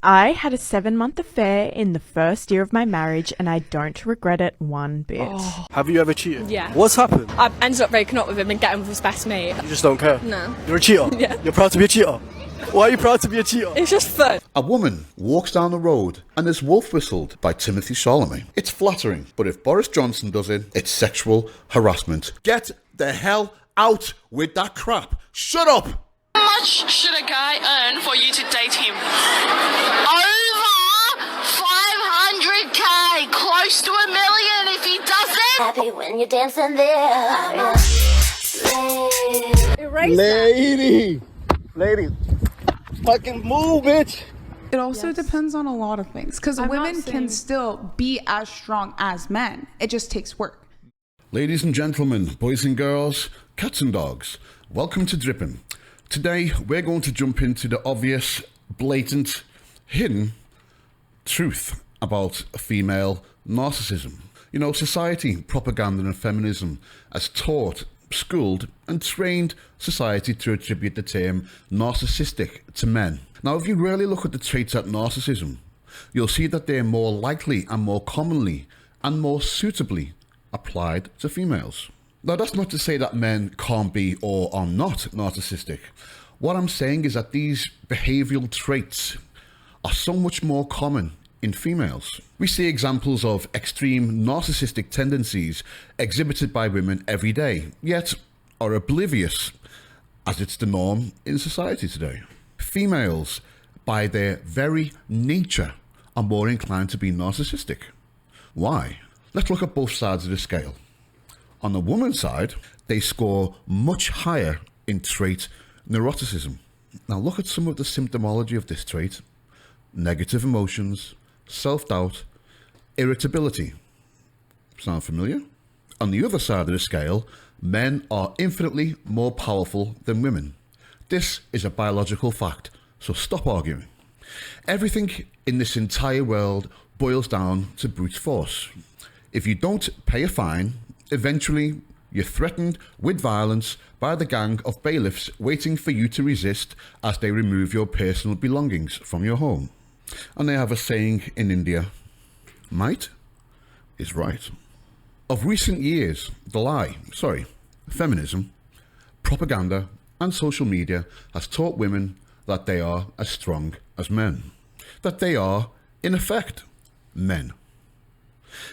I had a 7-month affair in the first year of my marriage and I don't regret it one bit. Oh. Have you ever cheated? Yeah. What's happened? I ended up breaking up with him and getting with his best mate. You just don't care? No. You're a cheater? Yeah. You're proud to be a cheater? Why are you proud to be a cheater? It's just fun. A woman walks down the road and is wolf whistled by Timothy Chalamet. It's flattering, but if Boris Johnson does it, it's sexual harassment. Get the hell out with that crap. Shut up! How much should a guy earn for you to date him? Over 500k, close to $1 million if he doesn't. Happy when you're dancing there. Lady, fucking move, bitch. It also depends on a lot of things, because women can still be as strong as men. It just takes work. Ladies and gentlemen, boys and girls, cats and dogs, welcome to Drippin. Today, we're going to jump into the obvious, blatant, hidden truth about female narcissism. You know, society, propaganda and feminism has taught, schooled and trained society to attribute the term narcissistic to men. Now, if you really look at the traits of narcissism, you'll see that they're more likely and more commonly and more suitably applied to females. Now, that's not to say that men can't be or are not narcissistic. What I'm saying is that these behavioural traits are so much more common in females. We see examples of extreme narcissistic tendencies exhibited by women every day, yet are oblivious as it's the norm in society today. Females, by their very nature, are more inclined to be narcissistic. Why? Let's look at both sides of the scale. On the woman's side, they score much higher in trait neuroticism. Now look at some of the symptomology of this trait. Negative emotions, self-doubt, irritability. Sound familiar? On the other side of the scale, men are infinitely more powerful than women. This is a biological fact, so stop arguing. Everything in this entire world boils down to brute force. If you don't pay a fine, eventually you're threatened with violence by the gang of bailiffs waiting for you to resist as they remove your personal belongings from your home. And they have a saying in India, might is right. Of recent years, feminism, propaganda and social media has taught women that they are as strong as men. That they are, in effect, men.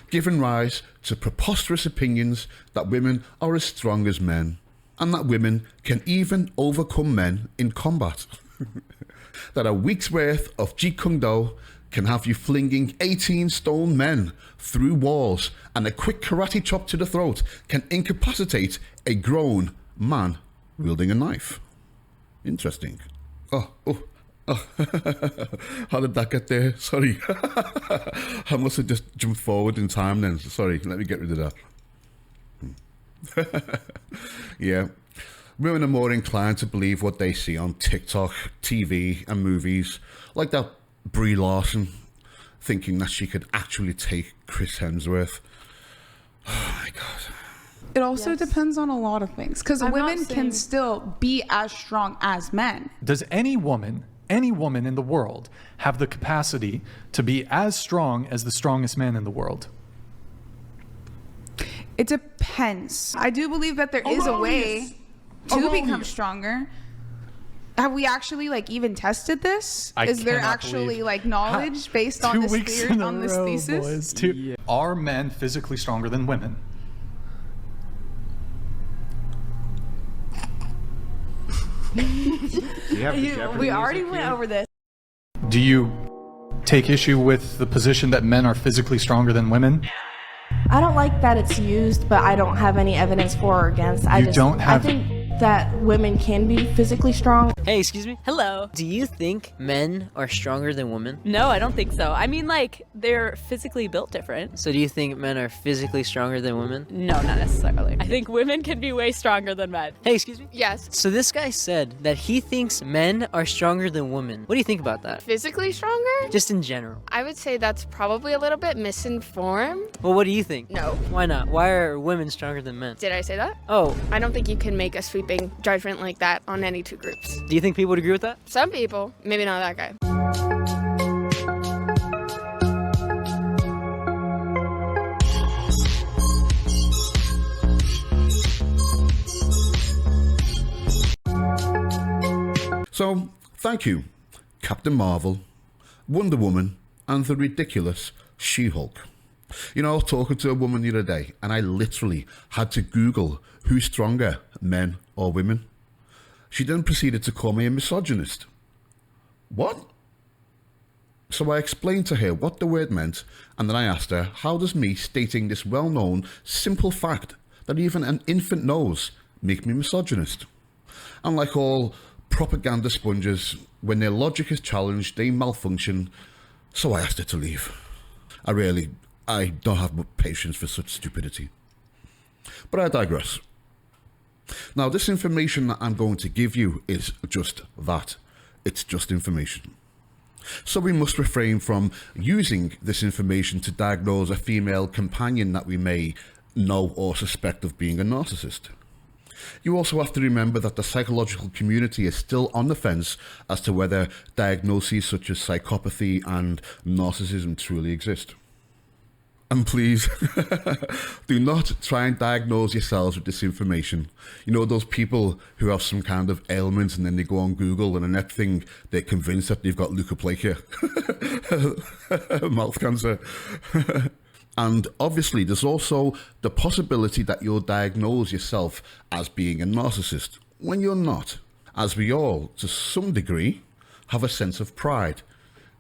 Giving rise to preposterous opinions that women are as strong as men and that women can even overcome men in combat. That a week's worth of Jeet Kune Do can have you flinging 18 stone men through walls, and a quick karate chop to the throat can incapacitate a grown man wielding a knife. Interesting. Oh. How did that get there? Sorry. I must have just jumped forward in time then. Sorry, let me get rid of that. Yeah. Women are more inclined to believe what they see on TikTok, TV and movies, like that Brie Larson thinking that she could actually take Chris Hemsworth. Oh my God. It also depends on a lot of things, because women can still be as strong as men. Does any woman in the world have the capacity to be as strong as the strongest man in the world? It depends. I do believe that there is a way to become stronger. Have we actually even tested this? Is there actually knowledge based on this theory, on this thesis? Boys, Are men physically stronger than women? We already went over this. Do you take issue with the position that men are physically stronger than women? I don't like that it's used, but I don't have any evidence for or against. I think that women can be physically strong. Hey, excuse me? Hello. Do you think men are stronger than women? No, I don't think so. I mean, they're physically built different. So do you think men are physically stronger than women? No, not necessarily. I think women can be way stronger than men. Hey, excuse me? Yes. So this guy said that he thinks men are stronger than women. What do you think about that? Physically stronger? Just in general. I would say that's probably a little bit misinformed. Well, what do you think? No. Why not? Why are women stronger than men? Did I say that? Oh. I don't think you can make a sweeping judgment like that on any two groups. Do Do you think people would agree with that? Some people, maybe not that guy. So, thank you, Captain Marvel, Wonder Woman, and the ridiculous She-Hulk. You know, I was talking to a woman the other day, and I literally had to Google who's stronger, men or women. She then proceeded to call me a misogynist. What? So I explained to her what the word meant, and then I asked her, how does me stating this well-known, simple fact that even an infant knows make me misogynist? And like all propaganda sponges, when their logic is challenged, they malfunction, so I asked her to leave. I don't have patience for such stupidity. But I digress. Now, this information that I'm going to give you is just that. It's just information. So we must refrain from using this information to diagnose a female companion that we may know or suspect of being a narcissist. You also have to remember that the psychological community is still on the fence as to whether diagnoses such as psychopathy and narcissism truly exist. And please, do not try and diagnose yourselves with this information. You know, those people who have some kind of ailment and then they go on Google and the next thing they're convinced that they've got leukoplakia, mouth cancer. And obviously, there's also the possibility that you'll diagnose yourself as being a narcissist when you're not, as we all, to some degree, have a sense of pride.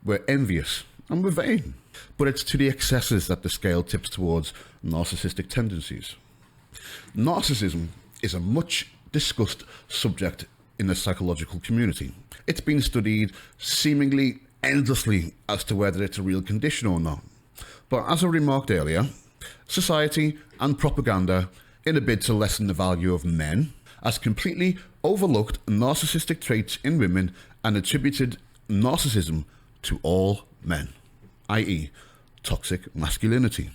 We're envious and we're vain. But it's to the excesses that the scale tips towards narcissistic tendencies. Narcissism is a much discussed subject in the psychological community. It's been studied seemingly endlessly as to whether it's a real condition or not. But as I remarked earlier, society and propaganda, in a bid to lessen the value of men, has completely overlooked narcissistic traits in women and attributed narcissism to all men, i.e. toxic masculinity,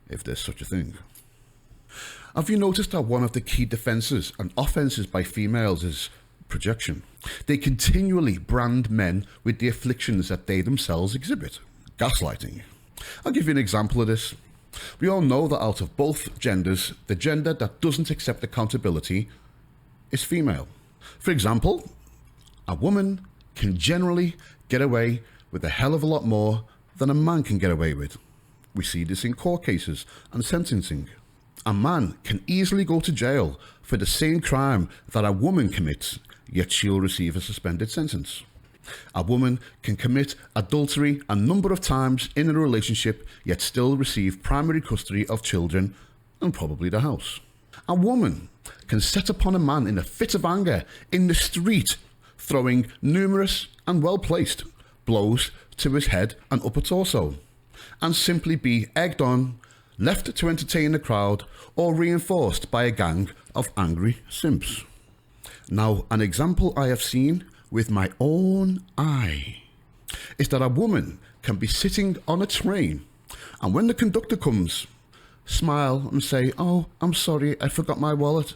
if there's such a thing. Have you noticed that one of the key defences and offences by females is projection? They continually brand men with the afflictions that they themselves exhibit. Gaslighting. I'll give you an example of this. We all know that out of both genders, the gender that doesn't accept accountability is female. For example, a woman can generally get away with a hell of a lot more than a man can get away with. We see this in court cases and sentencing. A man can easily go to jail for the same crime that a woman commits, yet she'll receive a suspended sentence. A woman can commit adultery a number of times in a relationship, yet still receive primary custody of children and probably the house. A woman can set upon a man in a fit of anger in the street, throwing numerous and well-placed blows to his head and upper torso, and simply be egged on, left to entertain the crowd, or reinforced by a gang of angry simps. Now, an example I have seen with my own eye is that a woman can be sitting on a train, and when the conductor comes, smile and say, "Oh, I'm sorry, I forgot my wallet,"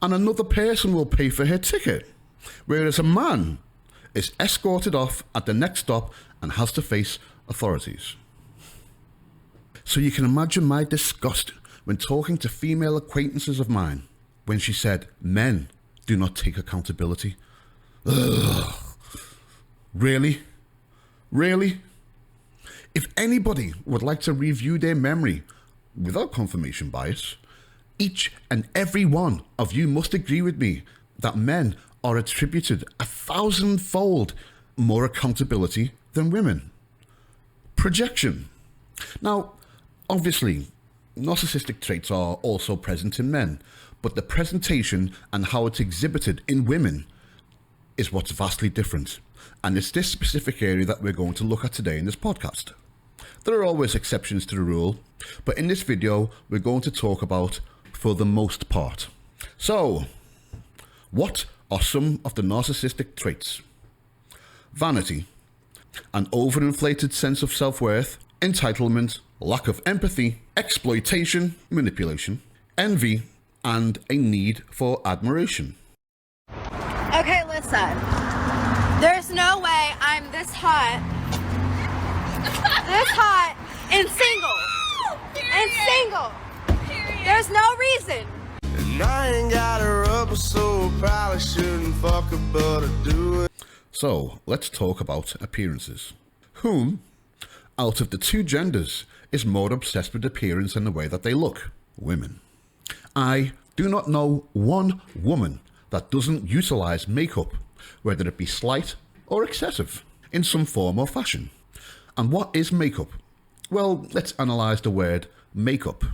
and another person will pay for her ticket, whereas a man is escorted off at the next stop and has to face authorities. So you can imagine my disgust when talking to female acquaintances of mine when she said men do not take accountability. Ugh. Really? Really? If anybody would like to review their memory without confirmation bias, each and every one of you must agree with me that men are attributed 1,000-fold more accountability than women. Projection. Now, obviously, narcissistic traits are also present in men, but the presentation and how it's exhibited in women is what's vastly different. And it's this specific area that we're going to look at today in this podcast. There are always exceptions to the rule, but in this video, we're going to talk about for the most part. So, what are some of the narcissistic traits? Vanity, an overinflated sense of self-worth, entitlement, lack of empathy, exploitation, manipulation, envy, and a need for admiration. Okay, listen. There's no way I'm this hot. This hot and single. And single. There's no reason. And I ain't got a rubber, so probably shouldn't fuck her, but I do it. So, let's talk about appearances. Whom, out of the two genders, is more obsessed with appearance and the way that they look? Women. I do not know one woman that doesn't utilize makeup, whether it be slight or excessive, in some form or fashion. And what is makeup? Well, let's analyze the word makeup.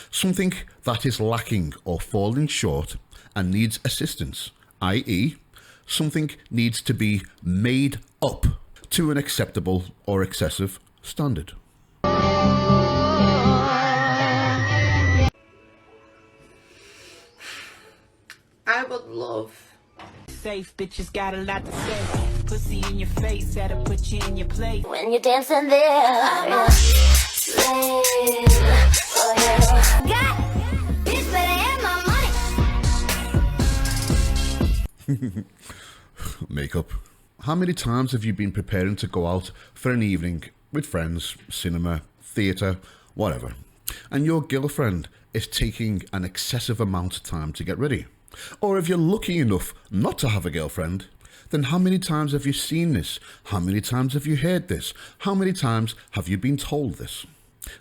Something that is lacking or falling short and needs assistance, i.e., something needs to be made up to an acceptable or excessive standard. I would love. Safe bitches got a lot to say. Pussy in your face, that'll put you in your place. When you're dancing there, I'm a slave for you. God, bitch better have my money. Makeup. How many times have you been preparing to go out for an evening with friends, cinema, theatre, whatever, and your girlfriend is taking an excessive amount of time to get ready? Or if you're lucky enough not to have a girlfriend, then how many times have you seen this? How many times have you heard this? How many times have you been told this?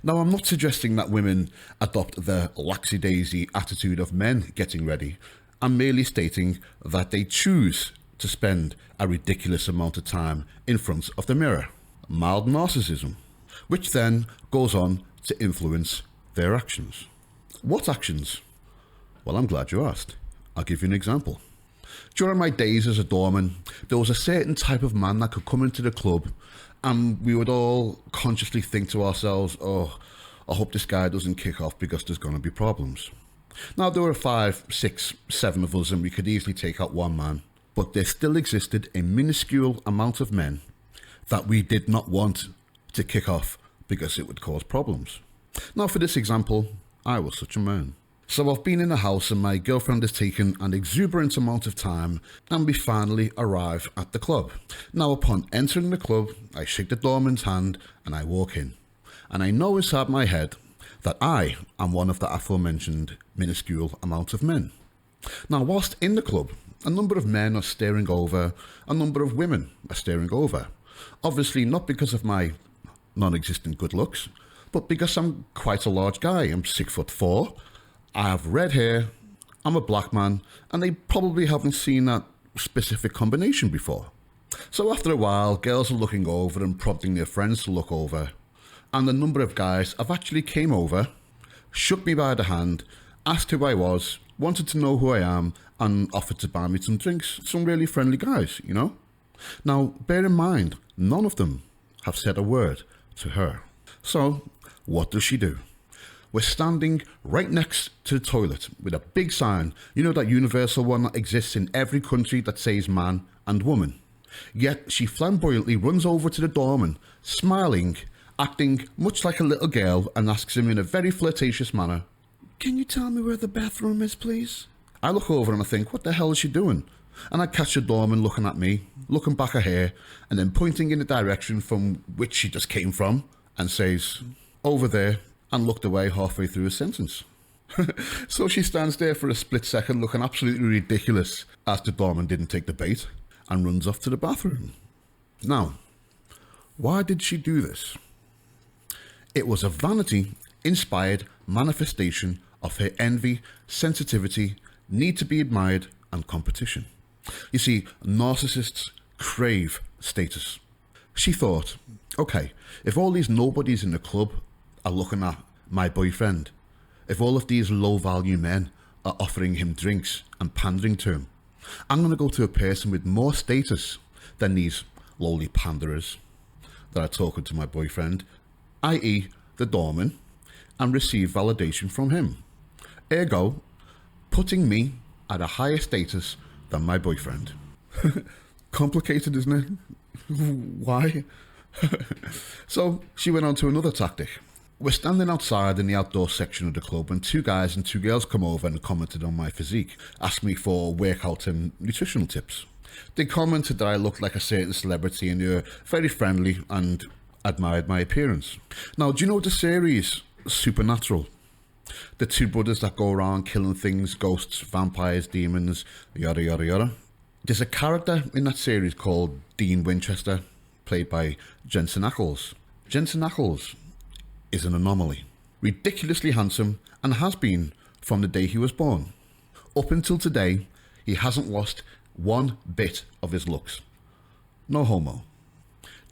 Now, I'm not suggesting that women adopt the laxy-daisy attitude of men getting ready. I'm merely stating that they choose to spend a ridiculous amount of time in front of the mirror. Mild narcissism, which then goes on to influence their actions. What actions? Well, I'm glad you asked. I'll give you an example. During my days as a doorman, there was a certain type of man that could come into the club and we would all consciously think to ourselves, oh, I hope this guy doesn't kick off because there's going to be problems. Now, there were 5, 6, 7 of us and we could easily take out one man, but there still existed a minuscule amount of men that we did not want to kick off because it would cause problems. Now, for this example, I was such a man. So I've been in the house and my girlfriend has taken an exuberant amount of time and we finally arrive at the club. Now, upon entering the club, I shake the doorman's hand and I walk in. And I know inside my head that I am one of the aforementioned minuscule amount of men. Now, whilst in the club, a number of men are staring over, a number of women are staring over. Obviously not because of my non-existent good looks, but because I'm quite a large guy. I'm 6'4", I have red hair, I'm a black man, and they probably haven't seen that specific combination before. So after a while, girls are looking over and prompting their friends to look over, and a number of guys have actually came over, shook me by the hand, asked who I was, wanted to know who I am, and offered to buy me some drinks. Some really friendly guys, you know? Now, bear in mind, none of them have said a word to her. So, what does she do? We're standing right next to the toilet with a big sign, you know, that universal one that exists in every country that says man and woman. Yet she flamboyantly runs over to the doorman, smiling, acting much like a little girl, and asks him in a very flirtatious manner, "Can you tell me where the bathroom is, please?" I look over and I think, what the hell is she doing? And I catch the doorman looking at me, looking back at her, and then pointing in the direction from which she just came from, and says, "Over there," and looked away halfway through a sentence. So she stands there for a split second looking absolutely ridiculous as the doorman didn't take the bait and runs off to the bathroom. Now, why did she do this? It was a vanity-inspired manifestation of her envy, sensitivity, need to be admired, and competition. You see, narcissists crave status. She thought, okay, if all these nobodies in the club are looking at my boyfriend, if all of these low-value men are offering him drinks and pandering to him, I'm going to go to a person with more status than these lowly panderers that are talking to my boyfriend, i.e. the doorman, and receive validation from him. Ergo, putting me at a higher status than my boyfriend. Complicated, isn't it? Why? So she went on to another tactic. We're standing outside in the outdoor section of the club when 2 guys and 2 girls come over and commented on my physique, asked me for workout and nutritional tips. They commented that I looked like a certain celebrity and they were very friendly and admired my appearance. Now, do you know the series Supernatural? The 2 brothers that go around killing things, ghosts, vampires, demons, yada yada yada. There's a character in that series called Dean Winchester, played by Jensen Ackles. Jensen Ackles is an anomaly. Ridiculously handsome and has been from the day he was born. Up until today, he hasn't lost 1 bit of his looks. No homo.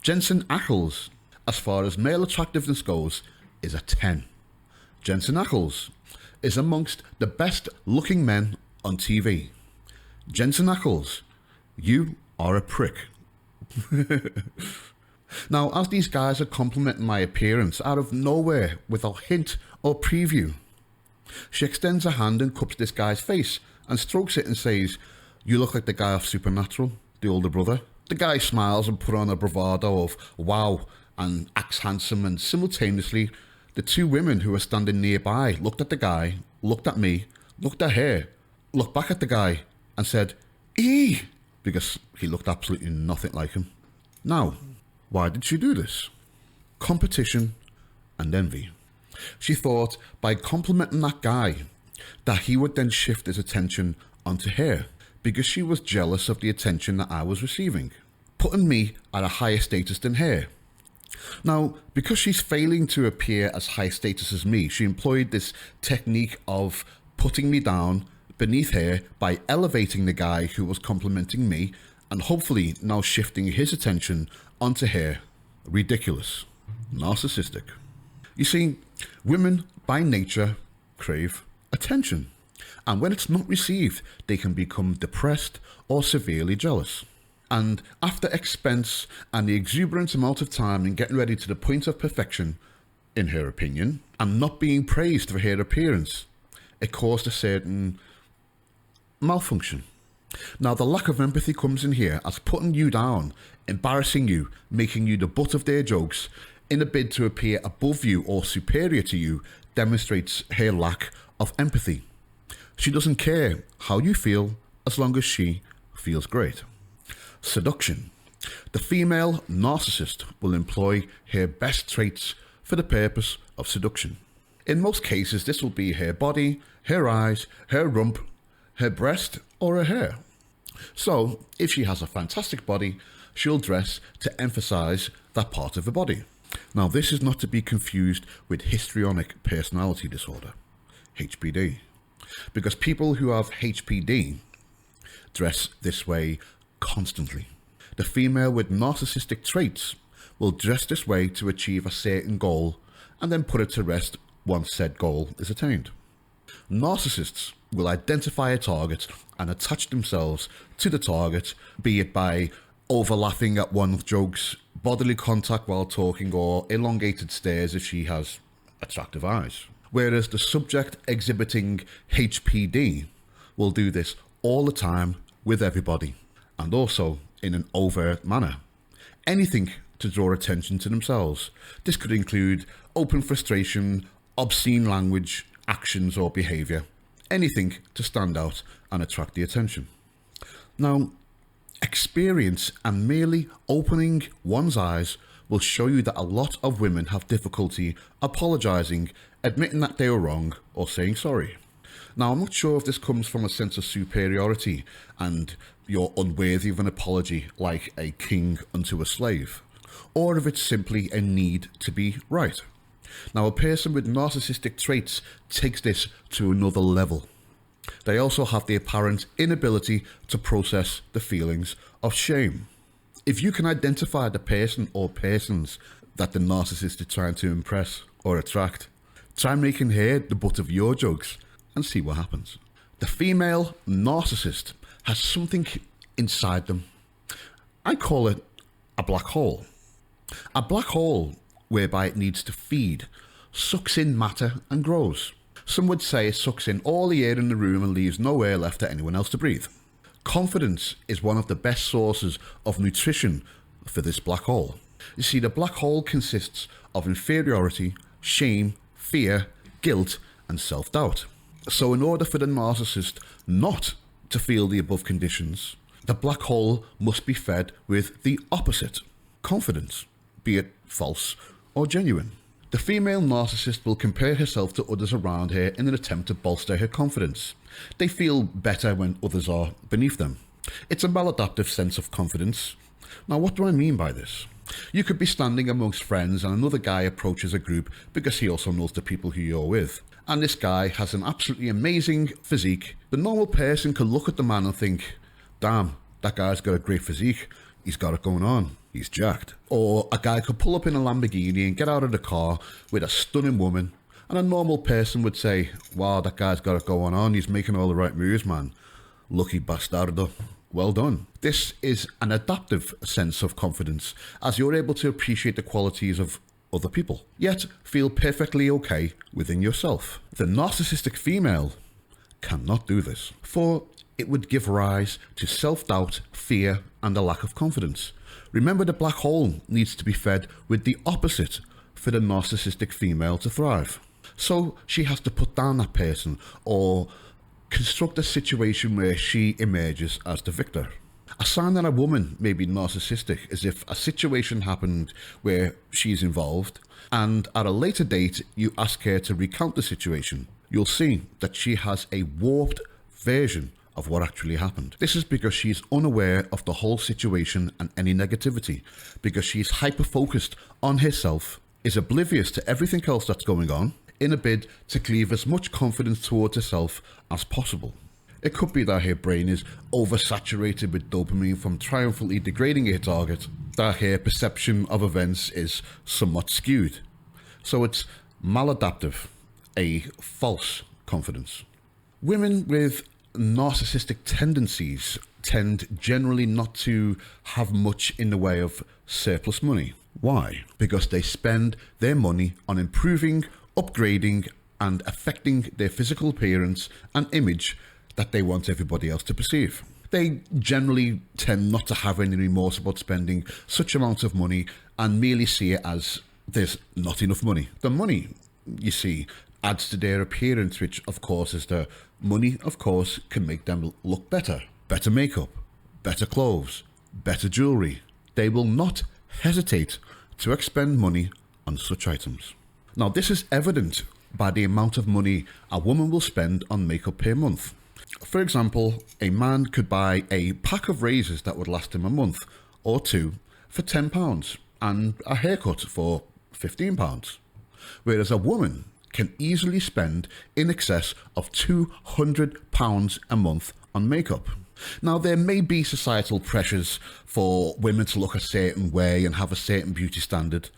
Jensen Ackles, as far as male attractiveness goes, is a 10. Jensen Ackles is amongst the best looking men on TV. Jensen Ackles, you are a prick. Now, as these guys are complimenting my appearance out of nowhere without hint or preview, she extends her hand and cups this guy's face and strokes it and says, "You look like the guy off Supernatural, the older brother." The guy smiles and put on a bravado of wow and acts handsome, and simultaneously the 2 women who were standing nearby looked at the guy, looked at me, looked at her, looked back at the guy and said, "Eee," because he looked absolutely nothing like him. Now, why did she do this? Competition and envy. She thought by complimenting that guy that he would then shift his attention onto her, because she was jealous of the attention that I was receiving, putting me at a higher status than her. Now, because she's failing to appear as high status as me, she employed this technique of putting me down beneath her by elevating the guy who was complimenting me and hopefully now shifting his attention onto her. Ridiculous. Narcissistic. You see, women by nature crave attention, and when it's not received, they can become depressed or severely jealous. And after expense and the exuberant amount of time in getting ready to the point of perfection, in her opinion, and not being praised for her appearance, it caused a certain malfunction. Now, the lack of empathy comes in here as putting you down, embarrassing you, making you the butt of their jokes, in a bid to appear above you or superior to you, demonstrates her lack of empathy. She doesn't care how you feel as long as she feels great. Seduction. The female narcissist will employ her best traits for the purpose of seduction. In most cases, this will be her body, her eyes, her rump, her breast, or her hair. So, if she has a fantastic body, she'll dress to emphasize that part of her body. Now, this is not to be confused with histrionic personality disorder, HPD, because people who have HPD dress this way constantly. The female with narcissistic traits will dress this way to achieve a certain goal and then put it to rest once said goal is attained. Narcissists will identify a target and attach themselves to the target, be it by overlapping at one's jokes, bodily contact while talking, or elongated stares if she has attractive eyes. Whereas the subject exhibiting HPD will do this all the time with everybody, and also in an overt manner. Anything to draw attention to themselves. This could include open frustration, obscene language, actions or behaviour. Anything to stand out and attract the attention. Now, experience and merely opening one's eyes will show you that a lot of women have difficulty apologising, admitting that they were wrong, or saying sorry. Now, I'm not sure if this comes from a sense of superiority and you're unworthy of an apology like a king unto a slave, or if it's simply a need to be right. Now, a person with narcissistic traits takes this to another level. They also have the apparent inability to process the feelings of shame. If you can identify the person or persons that the narcissist is trying to impress or attract, try making her the butt of your jokes and see what happens. The female narcissist has something inside them. I call it a black hole. A black hole whereby it needs to feed, sucks in matter and grows. Some would say it sucks in all the air in the room and leaves no air left for anyone else to breathe. Confidence is one of the best sources of nutrition for this black hole. You see, the black hole consists of inferiority, shame, fear, guilt, and self-doubt. So in order for the narcissist not to feel the above conditions, the black hole must be fed with the opposite, confidence, be it false or genuine. The female narcissist will compare herself to others around her in an attempt to bolster her confidence. They feel better when others are beneath them. It's a maladaptive sense of confidence. Now, what do I mean by this? You could be standing amongst friends and another guy approaches a group because he also knows the people who you're with. And this guy has an absolutely amazing physique. The normal person could look at the man and think, damn, that guy's got a great physique. He's got it going on. He's jacked. Or a guy could pull up in a Lamborghini and get out of the car with a stunning woman. And a normal person would say, wow, that guy's got it going on. He's making all the right moves, man. Lucky bastardo. Well done. This is an adaptive sense of confidence, as you're able to appreciate the qualities of other people, yet feel perfectly okay within yourself. The narcissistic female cannot do this, for it would give rise to self-doubt, fear, and a lack of confidence. Remember, the black hole needs to be fed with the opposite for the narcissistic female to thrive. So she has to put down that person or construct a situation where she emerges as the victor. A sign that a woman may be narcissistic is if a situation happened where she's involved and at a later date you ask her to recount the situation. You'll see that she has a warped version of what actually happened. This is because she's unaware of the whole situation and any negativity, because she's hyper-focused on herself, is oblivious to everything else that's going on, in a bid to cleave as much confidence towards herself as possible. It could be that her brain is oversaturated with dopamine from triumphantly degrading her target, that her perception of events is somewhat skewed. So it's maladaptive, a false confidence. Women with narcissistic tendencies tend generally not to have much in the way of surplus money. Why? Because they spend their money on improving, upgrading, and affecting their physical appearance and image that they want everybody else to perceive. They generally tend not to have any remorse about spending such amounts of money and merely see it as there's not enough money. The money, you see, adds to their appearance, which of course is the money, of course, can make them look better. Better makeup, better clothes, better jewellery. They will not hesitate to expend money on such items. Now, this is evident by the amount of money a woman will spend on makeup per month. For example, a man could buy a pack of razors that would last him a month or two for £10 and a haircut for £15, whereas a woman can easily spend in excess of £200 a month on makeup. Now, there may be societal pressures for women to look a certain way and have a certain beauty standard.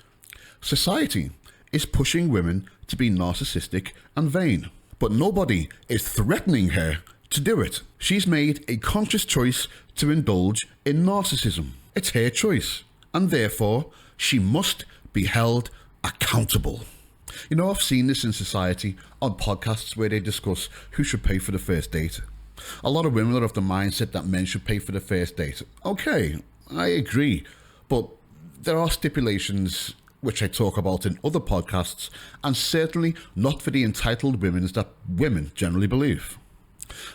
Society is pushing women to be narcissistic and vain, but nobody is threatening her to do it. She's made a conscious choice to indulge in narcissism. It's her choice, and therefore she must be held accountable. You know, I've seen this in society on podcasts where they discuss who should pay for the first date. A lot of women are of the mindset that men should pay for the first date. Okay, I agree, but there are stipulations which I talk about in other podcasts, and certainly not for the entitled women that women generally believe.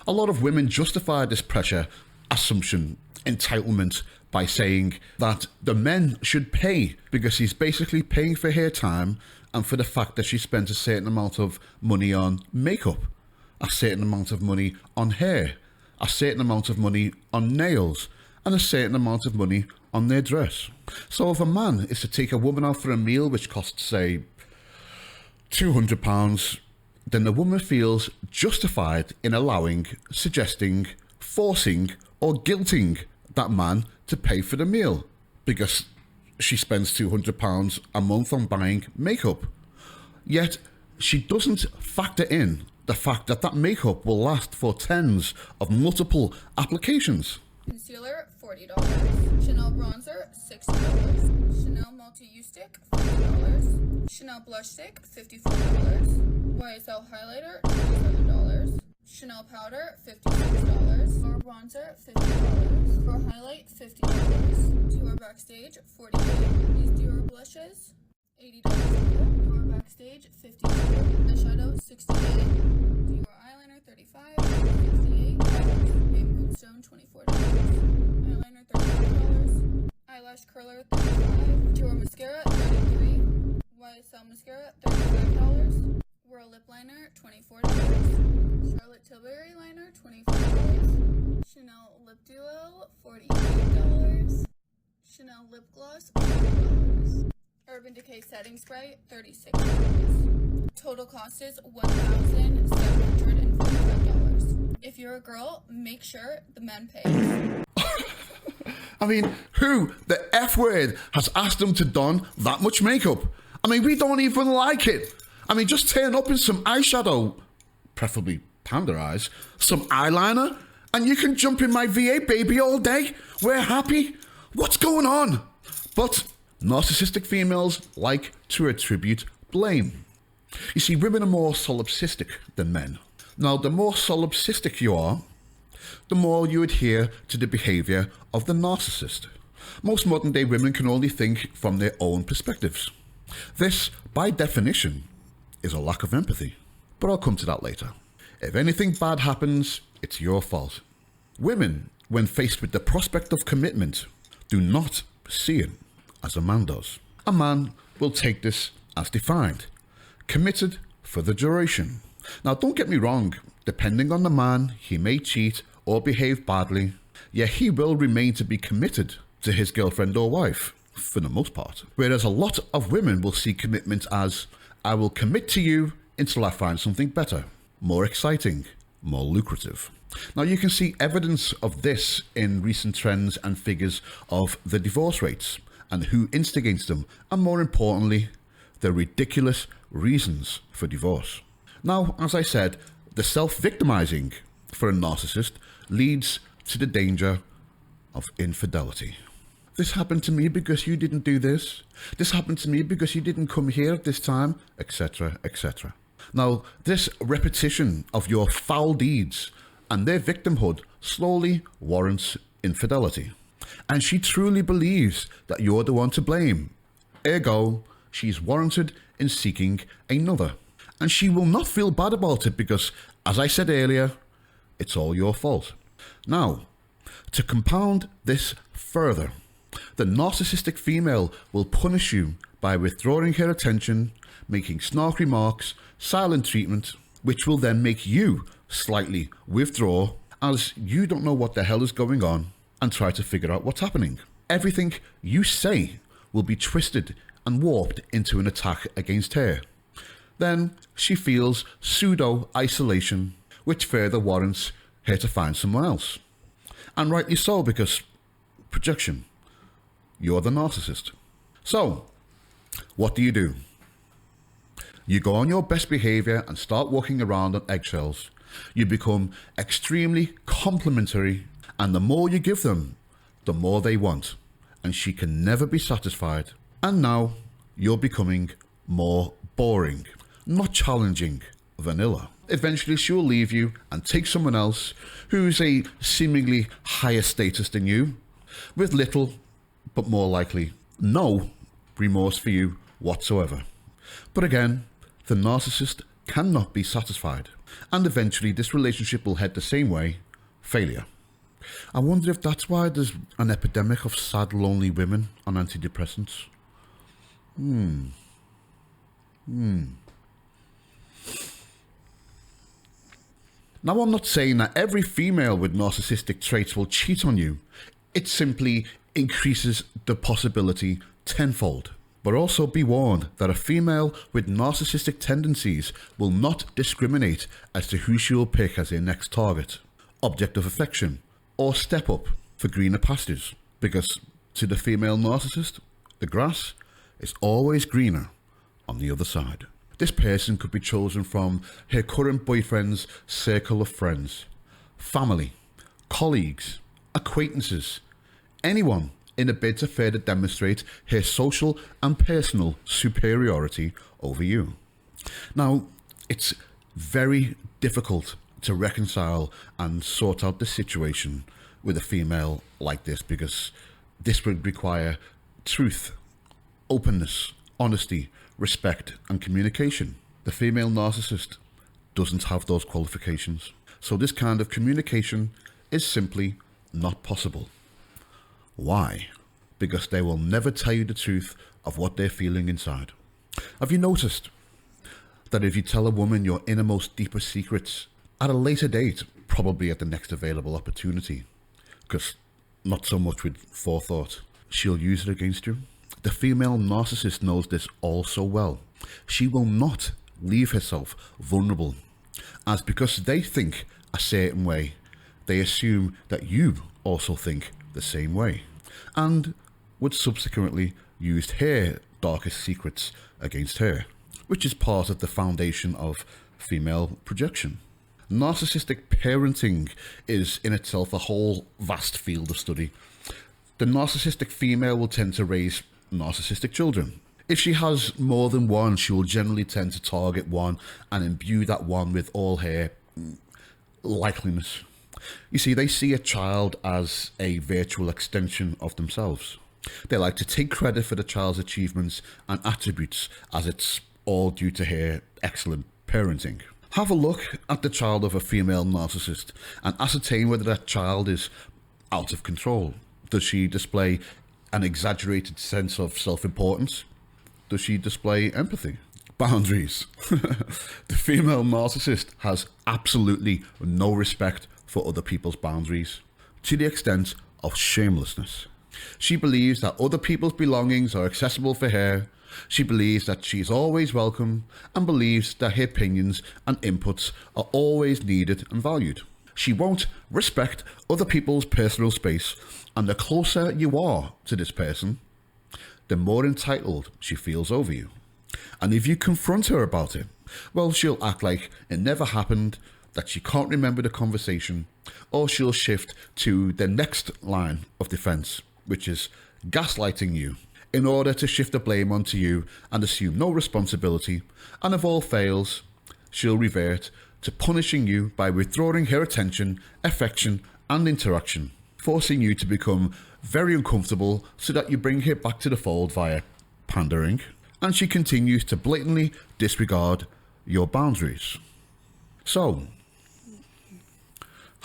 A lot of women justify this pressure, assumption, entitlement by saying that the men should pay because he's basically paying for her time and for the fact that she spends a certain amount of money on makeup, a certain amount of money on hair, a certain amount of money on nails, and a certain amount of money on their dress. So if a man is to take a woman out for a meal which costs, say, £200, then the woman feels justified in allowing, suggesting, forcing, or guilting that man to pay for the meal because she spends £200 a month on buying makeup. Yet she doesn't factor in the fact that that makeup will last for tens of multiple applications. Concealer, $40. Chanel bronzer, $60. Chanel multi-use stick, $40. Chanel blush stick, $54. YSL highlighter, $27. Chanel powder, $56. For bronzer, $50. For highlight, $50. Dior backstage, $48. These Dior blushes, $80. Your backstage, $50. Eyeshadow, $68. Your eyeliner, $35. $68. A moonstone, $24. Eyeliner, $35. Eyelash curler, $35. Your mascara, $33. YSL mascara, $35. Whirl lip liner, $24. Charlotte Tilbury liner, $24. Chanel lip duo, $48. Chanel lip gloss, $40. Urban Decay setting spray, $36. Total cost is $1,745. If you're a girl, make sure the man pays. I mean, who the F word has asked them to don that much makeup? I mean, we don't even like it. I mean, just turn up in some eyeshadow, preferably panda eyes, some eyeliner, and you can jump in my V8 baby all day. We're happy. What's going on? But narcissistic females like to attribute blame. You see, women are more solipsistic than men. Now, the more solipsistic you are, the more you adhere to the behaviour of the narcissist. Most modern day women can only think from their own perspectives. This, by definition, is a lack of empathy. But I'll come to that later. If anything bad happens, it's your fault. Women, when faced with the prospect of commitment, do not see it as a man does. A man will take this as defined, committed for the duration. Now, don't get me wrong, depending on the man, he may cheat or behave badly, yet he will remain to be committed to his girlfriend or wife, for the most part. Whereas a lot of women will see commitment as, I will commit to you until I find something better, more exciting, more lucrative. Now, you can see evidence of this in recent trends and figures of the divorce rates and who instigates them, and more importantly, the ridiculous reasons for divorce. Now, as I said, the self-victimizing for a narcissist leads to the danger of infidelity. This happened to me because you didn't do this. This happened to me because you didn't come here at this time, etc., etc. Now, this repetition of your foul deeds and their victimhood slowly warrants infidelity. And she truly believes that you're the one to blame. Ergo, she's warranted in seeking another. And she will not feel bad about it because, as I said earlier, it's all your fault. Now, to compound this further, the narcissistic female will punish you by withdrawing her attention, making snark remarks, silent treatment, which will then make you slightly withdraw as you don't know what the hell is going on and try to figure out what's happening. Everything you say will be twisted and warped into an attack against her. Then she feels pseudo-isolation, which further warrants her to find someone else. And rightly so, because projection. You're the narcissist. So, what do? You go on your best behaviour and start walking around on eggshells. You become extremely complimentary, and the more you give them, the more they want, and she can never be satisfied. And now, you're becoming more boring, not challenging, vanilla. Eventually she'll leave you and take someone else who's a seemingly higher status than you, with little, but more likely, no remorse for you whatsoever. But again, the narcissist cannot be satisfied, and eventually this relationship will head the same way, failure. I wonder if that's why there's an epidemic of sad, lonely women on antidepressants. Now, I'm not saying that every female with narcissistic traits will cheat on you. It simply increases the possibility tenfold. But also be warned that a female with narcissistic tendencies will not discriminate as to who she will pick as her next target, object of affection, or step up for greener pastures. Because to the female narcissist, the grass is always greener on the other side. This person could be chosen from her current boyfriend's circle of friends, family, colleagues, acquaintances, anyone in a bid to further demonstrate her social and personal superiority over you. Now, it's very difficult to reconcile and sort out the situation with a female like this, because this would require truth, openness, honesty, respect, and communication. The female narcissist doesn't have those qualifications. So this kind of communication is simply not possible. Why? Because they will never tell you the truth of what they're feeling inside. Have you noticed that if you tell a woman your innermost, deepest secrets at a later date, probably at the next available opportunity, because not so much with forethought, she'll use it against you? The female narcissist knows this all so well. She will not leave herself vulnerable, as because they think a certain way, they assume that you also think the same way, and would subsequently use her darkest secrets against her, which is part of the foundation of female projection. Narcissistic parenting is in itself a whole vast field of study. The narcissistic female will tend to raise narcissistic children. If she has more than one, she will generally tend to target one and imbue that one with all her likeliness. You see, they see a child as a virtual extension of themselves. They like to take credit for the child's achievements and attributes as it's all due to her excellent parenting. Have a look at the child of a female narcissist and ascertain whether that child is out of control. Does she display an exaggerated sense of self-importance? Does she display empathy? Boundaries. The female narcissist has absolutely no respect for other people's boundaries, to the extent of shamelessness. She believes that other people's belongings are accessible for her. She believes that she is always welcome and believes that her opinions and inputs are always needed and valued. She won't respect other people's personal space, and the closer you are to this person, the more entitled she feels over you. And if you confront her about it, well, she'll act like it never happened, that she can't remember the conversation, or she'll shift to the next line of defense, which is gaslighting you, in order to shift the blame onto you and assume no responsibility, and if all fails, she'll revert to punishing you by withdrawing her attention, affection, and interaction, forcing you to become very uncomfortable so that you bring her back to the fold via pandering, and she continues to blatantly disregard your boundaries. So,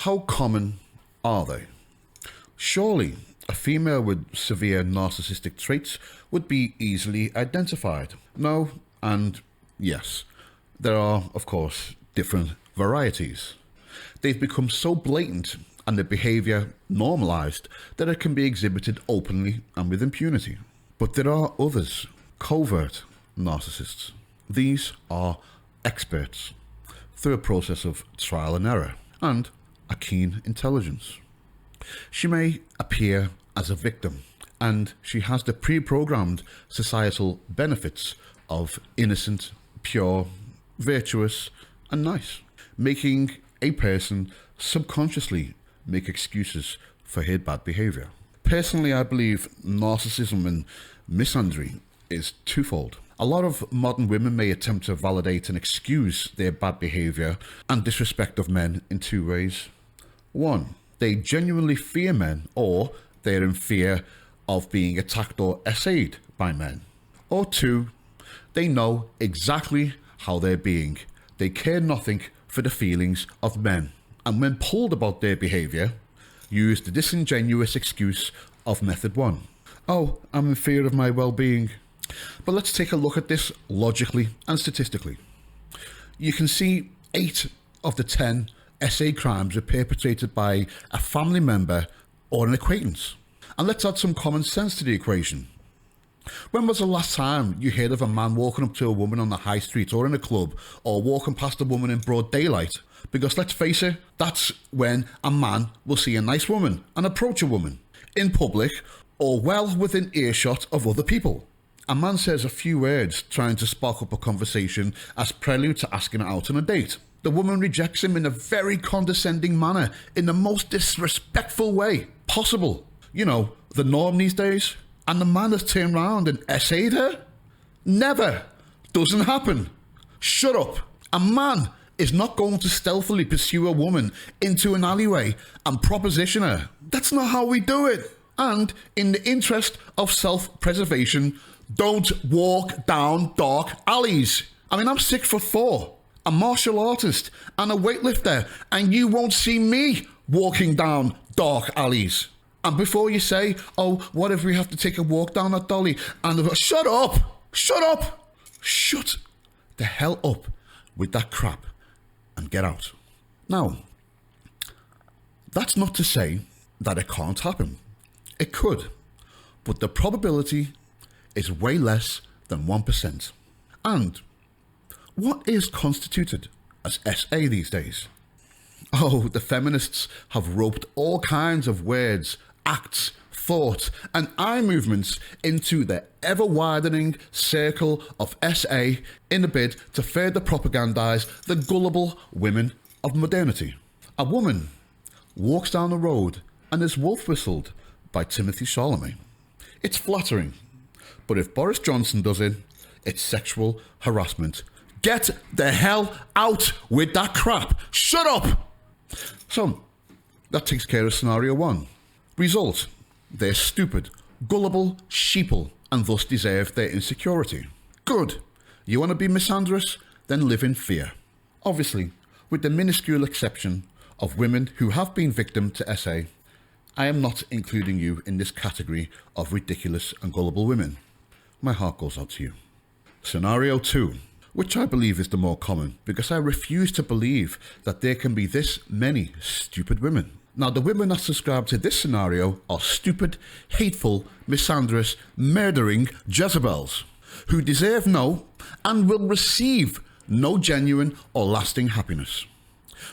how common are they? Surely, a female with severe narcissistic traits would be easily identified. No, and yes. There are, of course, different varieties. They've become so blatant and the behaviour normalised that it can be exhibited openly and with impunity. But there are others, covert narcissists. These are experts through a process of trial and error and a keen intelligence. She may appear as a victim, and she has the pre-programmed societal benefits of innocent, pure, virtuous, and nice, making a person subconsciously make excuses for her bad behaviour. Personally, I believe narcissism and misandry is twofold. A lot of modern women may attempt to validate and excuse their bad behaviour and disrespect of men in two ways. One, they genuinely fear men, or they're in fear of being attacked or essayed by men. Or two, they know exactly how they're being. They care nothing for the feelings of men, and when pulled about their behaviour, use the disingenuous excuse of method one. Oh, I'm in fear of my well-being. But let's take a look at this logically and statistically. You can see 8 of the 10 SA crimes are perpetrated by a family member or an acquaintance. And let's add some common sense to the equation. When was the last time you heard of a man walking up to a woman on the high street or in a club, or walking past a woman in broad daylight? Because let's face it, that's when a man will see a nice woman and approach a woman in public or well within earshot of other people. A man says a few words trying to spark up a conversation as prelude to asking her out on a date. The woman rejects him in a very condescending manner, in the most disrespectful way possible. You know, the norm these days. And the man has turned around and essayed her? Never. Doesn't happen. Shut up. A man is not going to stealthily pursue a woman into an alleyway and proposition her. That's not how we do it. And in the interest of self-preservation, don't walk down dark alleys. I mean, I'm 6'4", a martial artist and a weightlifter, and you won't see me walking down dark alleys. And before you say, oh, what if we have to take a walk down that dolly? And shut up! Shut up! Shut the hell up with that crap and get out. Now, that's not to say that it can't happen. It could, but the probability is way less than 1%. And what is constituted as SA these days? Oh, the feminists have roped all kinds of words, acts, thought and eye movements into the ever-widening circle of SA in a bid to further propagandise the gullible women of modernity. A woman walks down the road and is wolf whistled by Timothy Chalamet. It's flattering, but if Boris Johnson does it, it's sexual harassment. Get the hell out with that crap. Shut up. So, that takes care of scenario one. Result, they're stupid, gullible, sheeple, and thus deserve their insecurity. Good. You want to be misandrous? Then live in fear. Obviously, with the minuscule exception of women who have been victim to SA, I am not including you in this category of ridiculous and gullible women. My heart goes out to you. Scenario 2, which I believe is the more common, because I refuse to believe that there can be this many stupid women. Now, the women that subscribe to this scenario are stupid, hateful, misandrous, murdering Jezebels, who deserve no and will receive no genuine or lasting happiness.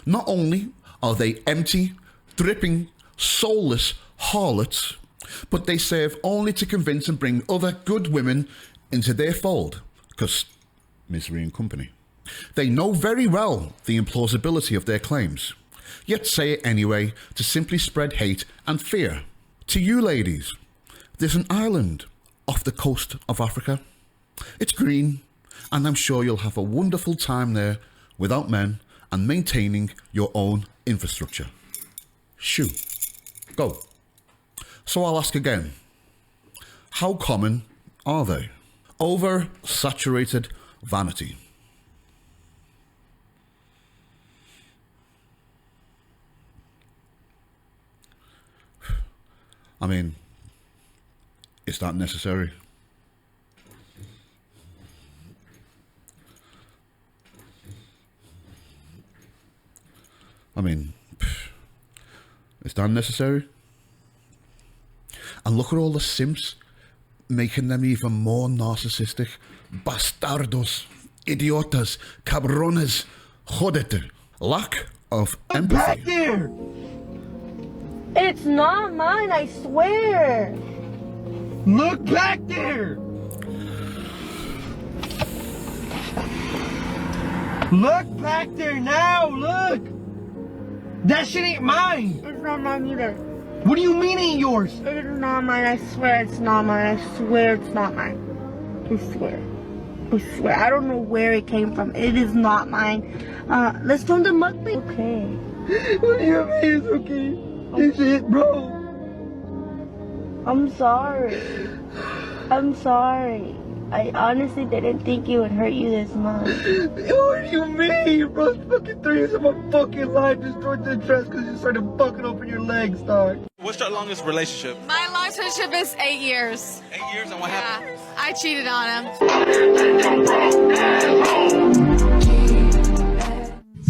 Not only are they empty, dripping, soulless harlots, but they serve only to convince and bring other good women into their fold, because misery and company. They know very well the implausibility of their claims, yet say it anyway to simply spread hate and fear. To you ladies, there's an island off the coast of Africa. It's green, and I'm sure you'll have a wonderful time there without men and maintaining your own infrastructure. Shoo. Go. So I'll ask again, how common are they? Oversaturated vanity. I mean, is that necessary? I mean, is that necessary? And look at all the simps, making them even more narcissistic. Bastardos, idiotas, cabrones, jodete. Lack of empathy. Back there! It's not mine, I swear. Look back there! Look back there now, look! That shit ain't mine! It's not mine either. What do you mean ain't yours? It is not mine, I swear it's not mine. I swear it's not mine. I swear. I swear. I don't know where it came from. It is not mine. Let's film the mukbang. Okay. What do you mean it's okay? It's it, bro. I'm sorry. I'm sorry. I honestly didn't think it would hurt you this much. What do you mean, bro? Fucking 3 years of my fucking life destroyed the dress because you started bucking open your legs, dog. What's your longest relationship? My longest relationship is 8 years. 8 years, and what happened? I cheated on him.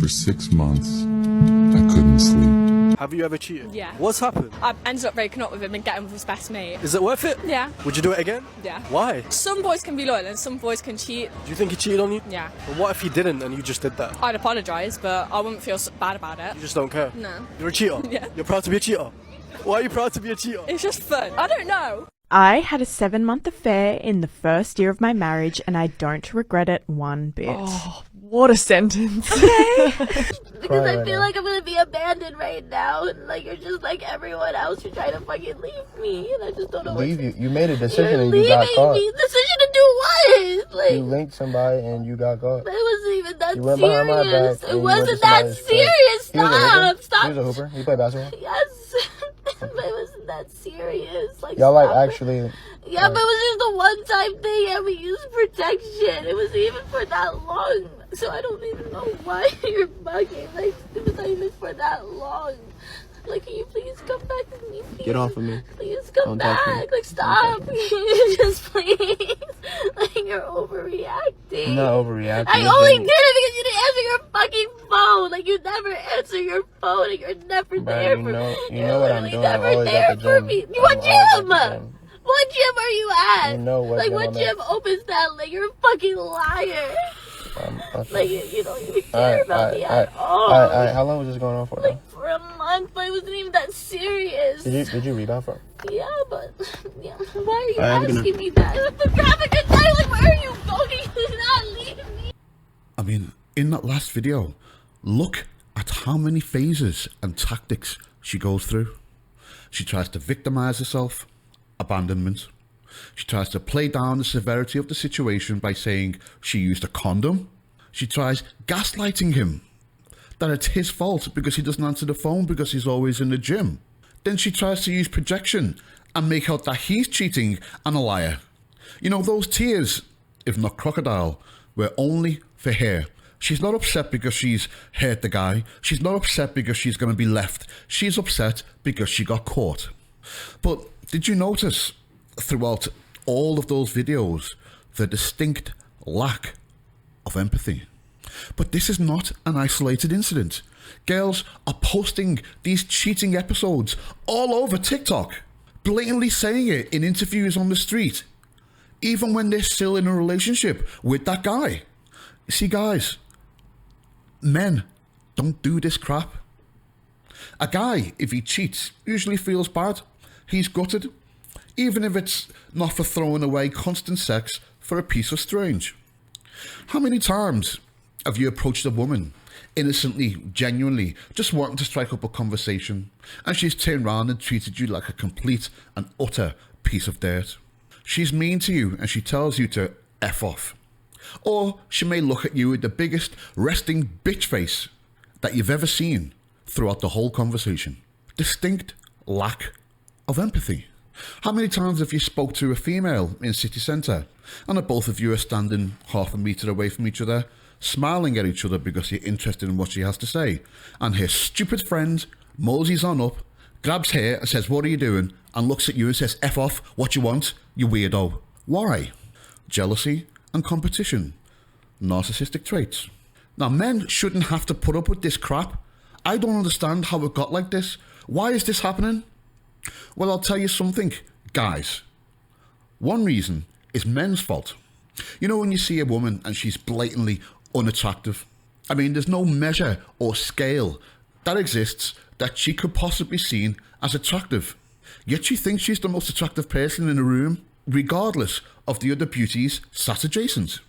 For 6 months, I couldn't sleep. Have you ever cheated? Yeah. What's happened? I ended up breaking up with him and getting with his best mate. Is it worth it? Yeah. Would you do it again? Yeah. Why? Some boys can be loyal and some boys can cheat. Do you think he cheated on you? Yeah. But what if he didn't and you just did that? I'd apologise, but I wouldn't feel bad about it. You just don't care? No. You're a cheater? Yeah. You're proud to be a cheater? Why are you proud to be a cheater? It's just fun. I don't know. I had a 7-month affair in the first year of my marriage and I don't regret it one bit. Oh, what a sentence. Okay. Because I feel like I'm gonna be abandoned right now, and like you're just like everyone else. You're trying to fucking leave me, and I just don't know. Leave you? You made a decision you're and you got caught. me. Decision to do what? Like you linked somebody and you got caught. It wasn't even that You went behind my serious. back It and you wasn't went to that somebody's serious. place. He was a hooper? Stop. He was a hooper. He played basketball. Yes, but it wasn't that that serious. Like, y'all like stop it. actually. Yeah, but it was just a one-time thing, and we used protection. It wasn't even for that long, so I don't even know why you're bugging. Like, it was not even for that long. Like, can you please come back with me, please? Get off of me. Please come Don't touch me. back. Like, stop. Just please. Like, you're overreacting. I'm not overreacting. I only did it because you didn't answer your fucking phone. Like, you never answer your phone, and you're never there for me. You know what I'm doing. I'm Never always there at the for gym. me. What gym? Gym. What gym are you at? You know what like, gym what I'm gym opens that? Like, you're a fucking liar. Like, you don't even care about me at all. Alright, how long was this going on for? Like, for a month, but it wasn't even that serious. Did you rebound from? Yeah, but yeah. Why are you Alright, have a good asking me that? Have a good day. Like, where are you going? You're not leaving me. I mean, in that last video, look at how many phases and tactics she goes through. She tries to victimize herself, abandonment. She tries to play down the severity of the situation by saying she used a condom. She tries gaslighting him, that it's his fault because he doesn't answer the phone because he's always in the gym. Then she tries to use projection and make out that he's cheating and a liar. You know, those tears, if not crocodile, were only for her. She's not upset because she's hurt the guy. She's not upset because she's going to be left. She's upset because she got caught. But did you notice throughout all of those videos the distinct lack of empathy? But this is not an isolated incident. Girls are posting these cheating episodes all over TikTok, blatantly saying it in interviews on the street, even when they're still in a relationship with that guy. You see, guys, men don't do this crap. A guy, if he cheats, usually feels bad. He's gutted, even if it's not for throwing away constant sex for a piece of strange. How many times have you approached a woman innocently, genuinely, just wanting to strike up a conversation, and she's turned around and treated you like a complete and utter piece of dirt? She's mean to you and she tells you to F off. Or she may look at you with the biggest resting bitch face that you've ever seen throughout the whole conversation. Distinct lack of empathy. How many times have you spoke to a female in city centre and the both of you are standing half a metre away from each other, smiling at each other because you're interested in what she has to say, and her stupid friend moseys on up, grabs her and says, "What are you doing?" and looks at you and says, "F off, what you want, you weirdo." Why? Jealousy and competition. Narcissistic traits. Now, men shouldn't have to put up with this crap. I don't understand how it got like this. Why is this happening? Well, I'll tell you something, guys. One reason is men's fault. You know, when you see a woman and she's blatantly unattractive, I mean, there's no measure or scale that exists that she could possibly be seen as attractive. Yet she thinks she's the most attractive person in the room, regardless of the other beauties sat adjacent.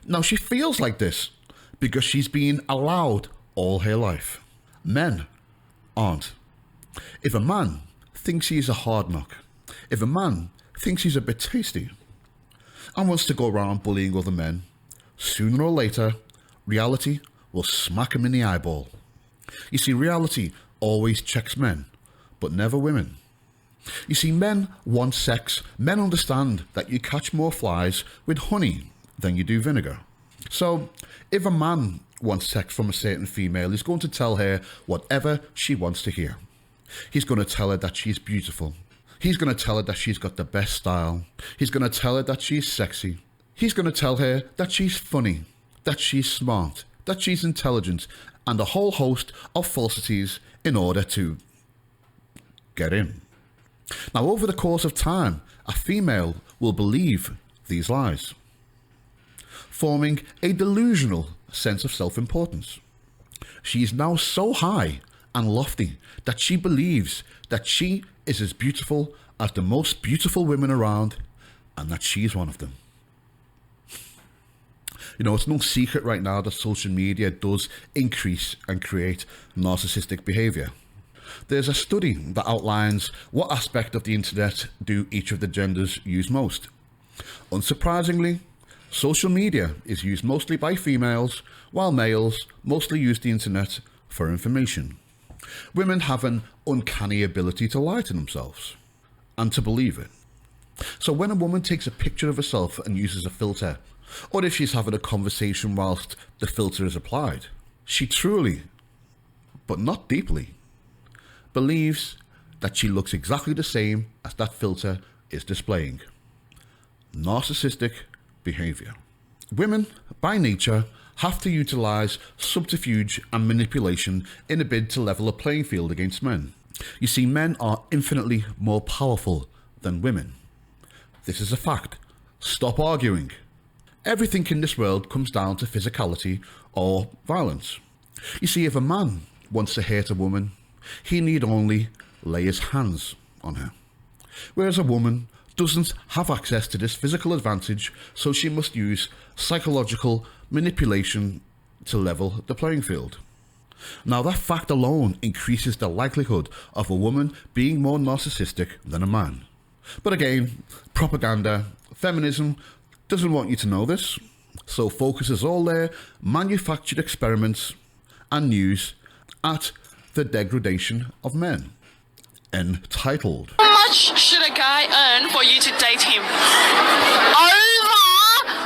Now, she feels like this because she's been allowed all her life. Men aren't. If a man thinks he's a hard knock, if a man thinks he's a bit tasty and wants to go around bullying other men, sooner or later, reality will smack him in the eyeball. You see, reality always checks men, but never women. You see, men want sex. Men understand that you catch more flies with honey than you do vinegar. So, if a man wants sex from a certain female, he's going to tell her whatever she wants to hear. He's going to tell her that she's beautiful. He's going to tell her that she's got the best style. He's going to tell her that she's sexy. He's going to tell her that she's funny, that she's smart, that she's intelligent, and a whole host of falsities in order to get in. Now, over the course of time, a female will believe these lies, forming a delusional sense of self-importance. She is now so high and lofty that she believes that she is as beautiful as the most beautiful women around, and that she is one of them. You know, it's no secret right now that social media does increase and create narcissistic behaviour. There's a study that outlines what aspect of the internet do each of the genders use most. Unsurprisingly, social media is used mostly by females, while males mostly use the internet for information. Women have an uncanny ability to lie to themselves. and to believe it. So when a woman takes a picture of herself and uses a filter, or if she's having a conversation whilst the filter is applied, she truly, but not deeply, believes that she looks exactly the same as that filter is displaying. Narcissistic behaviour. Women, by nature, have to utilise subterfuge and manipulation in a bid to level a playing field against men. You see, men are infinitely more powerful than women. This is a fact. Stop arguing. Everything in this world comes down to physicality or violence. You see, if a man wants to hurt a woman, he need only lay his hands on her. Whereas a woman doesn't have access to this physical advantage, so she must use psychological manipulation to level the playing field. Now that fact alone increases the likelihood of a woman being more narcissistic than a man. But again, propaganda, feminism doesn't want you to know this, so focuses all their manufactured experiments and news at the degradation of men. Entitled. How much should a guy earn for you to date him? Over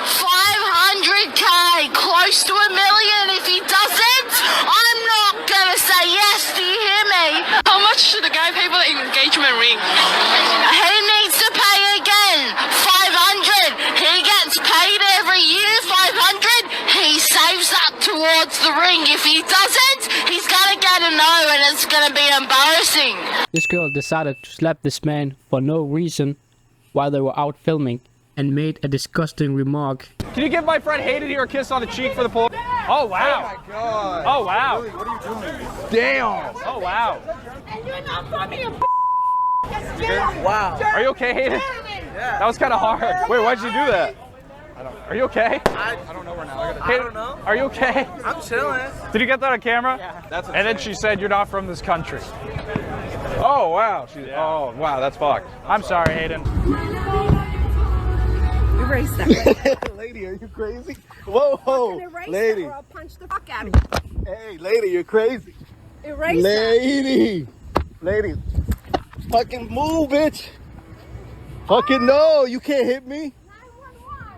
500k, close to $1 million. If he doesn't, I'm not gonna say yes. Do you hear me? How much should a guy pay for the engagement ring? He needs to pay again. 500. He gets paid every year. 500. He saves that towards the ring. If he doesn't, he's gonna get a no, and it's gonna be embarrassing. This girl decided to slap this man for no reason while they were out filming and made a disgusting remark. Can you give my friend Hayden here a kiss on the cheek for the poll? Oh, wow. Oh, my God. Oh, wow. Really? What are you doing? Damn. Oh, wow. And you're not funny, you Wow. Are you okay, Hayden? Yeah. That was kind of hard. Wait, why'd you do that? Are you okay? I don't know where now. I don't know. Are you okay? I'm chilling. Did you get that on camera? Yeah. That's and then she said, you're not from this country. Oh, wow. Oh, wow, that's fucked. I'm sorry, Hayden. Erase that. Lady, are you crazy? Whoa, whoa. Lady. Or I'll punch the fuck out of you. Hey, lady, you're crazy. Erase lady. Lady. Fucking move, bitch. Fucking no, you can't hit me.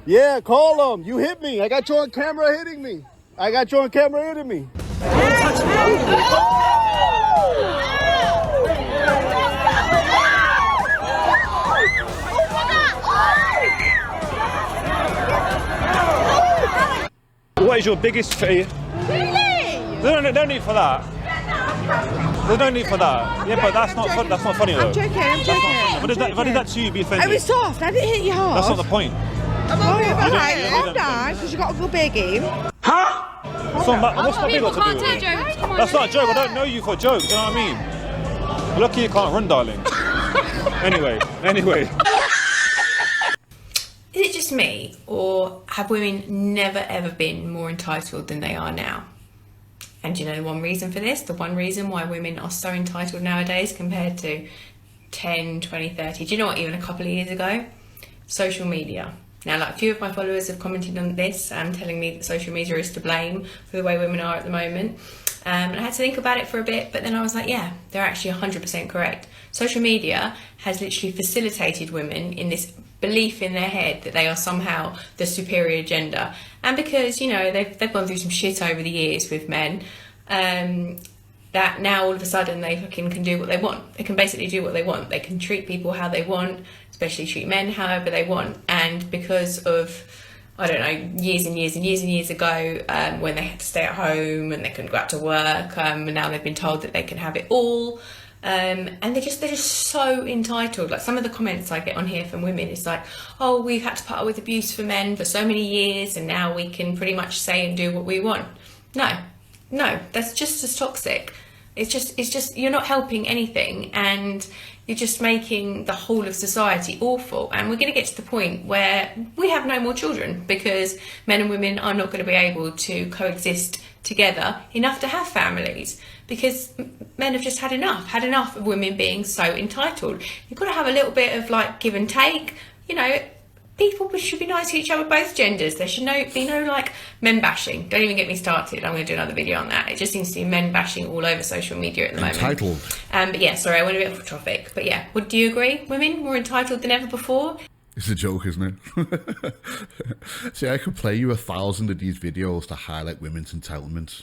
Yeah, call them. You hit me. I got you on camera hitting me. I got you on camera hitting me. What is your biggest fear? Really? No need for that. There's no need for that. Yeah, but that's not funny though. I'm joking. But if I did that to you, you'd be offended. I was soft. I didn't hit you hard. That's not the point. Calm down, because you got a good big game. Huh? What's my big got to do with it? That's not a joke. I don't know you for jokes. You know what I mean? Lucky you can't run, darling. Anyway. Is it just me, or have women never ever been more entitled than they are now? And do you know the one reason for this? The one reason why women are so entitled nowadays compared to 10, 20, 30, do you know what, even a couple of years ago? Social media. Now, like, a few of my followers have commented on this and telling me that social media is to blame for the way women are at the moment. And I had to think about it for a bit, but then I was like, yeah, they're actually 100% correct. Social media has literally facilitated women in this belief in their head that they are somehow the superior gender. And because, you know, they've gone through some shit over the years with men, that now all of a sudden they fucking can do what they want. They can basically do what they want. They can treat people how they want, especially treat men however they want. And because of, I don't know, years and years ago, when they had to stay at home and they couldn't go out to work, and now they've been told that they can have it all. And they're just so entitled. Like, some of the comments I get on here from women is like, oh, we've had to put up with abuse for men for so many years and now we can pretty much say and do what we want. No, that's just as toxic. It's just you're not helping anything, and you're just making the whole of society awful. And we're going to get to the point where we have no more children because men and women are not going to be able to coexist together enough to have families, because men have just had enough of women being so entitled. You've got to have a little bit of like give and take, you know. people should be nice to each other, both genders. There should be no like men bashing. Don't even get me started. I'm going to do another video on that. It just seems to be men bashing all over social media at the moment. Entitled. But yeah, sorry, I went a bit off topic. But yeah, do you agree? Women more entitled than ever before? It's a joke, isn't it? See, I could play you 1,000 of these videos to highlight women's entitlements.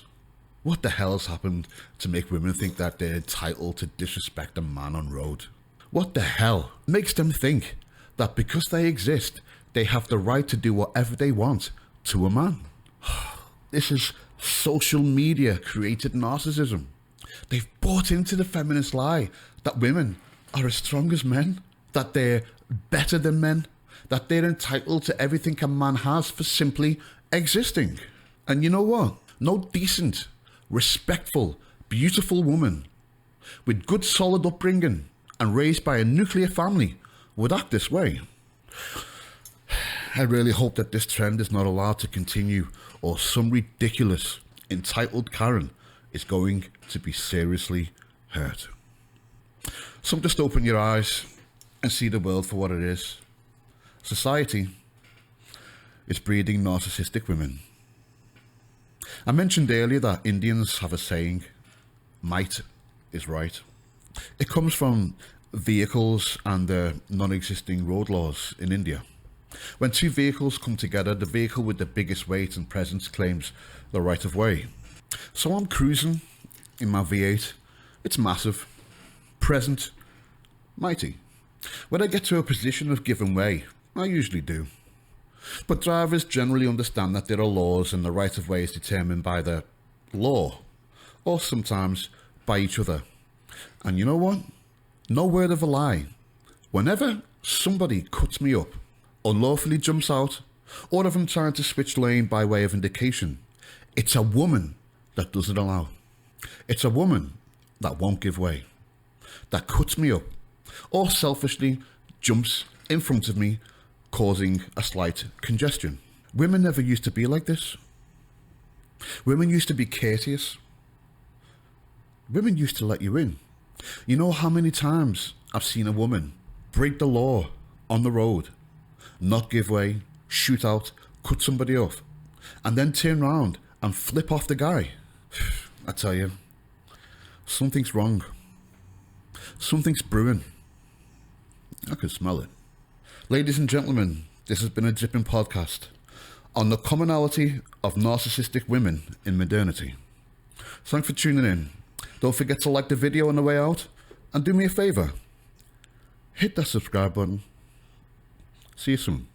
What the hell has happened to make women think that they're entitled to disrespect a man on road? What the hell makes them think that because they exist, they have the right to do whatever they want to a man? This is social media created narcissism. They've bought into the feminist lie that women are as strong as men, that they're better than men, that they're entitled to everything a man has for simply existing. And you know what? No decent, respectful, beautiful woman with good solid upbringing and raised by a nuclear family would act this way. I really hope that this trend is not allowed to continue, or some ridiculous entitled Karen is going to be seriously hurt. So just open your eyes and see the world for what it is. Society is breeding narcissistic women. I mentioned earlier that Indians have a saying, might is right. It comes from vehicles and the non-existing road laws in India. When two vehicles come together, the vehicle with the biggest weight and presence claims the right of way. So I'm cruising in my V8. It's massive, present, mighty. When I get to a position of giving way, I usually do. But drivers generally understand that there are laws and the right of way is determined by the law, or sometimes by each other. And you know what? No word of a lie. Whenever somebody cuts me up, unlawfully jumps out, or if I'm trying to switch lane by way of indication, it's a woman that doesn't allow. It's a woman that won't give way, that cuts me up, or selfishly jumps in front of me, causing a slight congestion. Women never used to be like this. Women used to be courteous. Women used to let you in. You know how many times I've seen a woman break the law on the road, not give way, shoot out, cut somebody off, and then turn around and flip off the guy? I tell you, something's wrong. Something's brewing. I can smell it. Ladies and gentlemen, this has been a Drippin podcast on the commonality of narcissistic women in modernity. Thanks for tuning in. Don't forget to like the video on the way out, and do me a favour, hit that subscribe button. See you soon.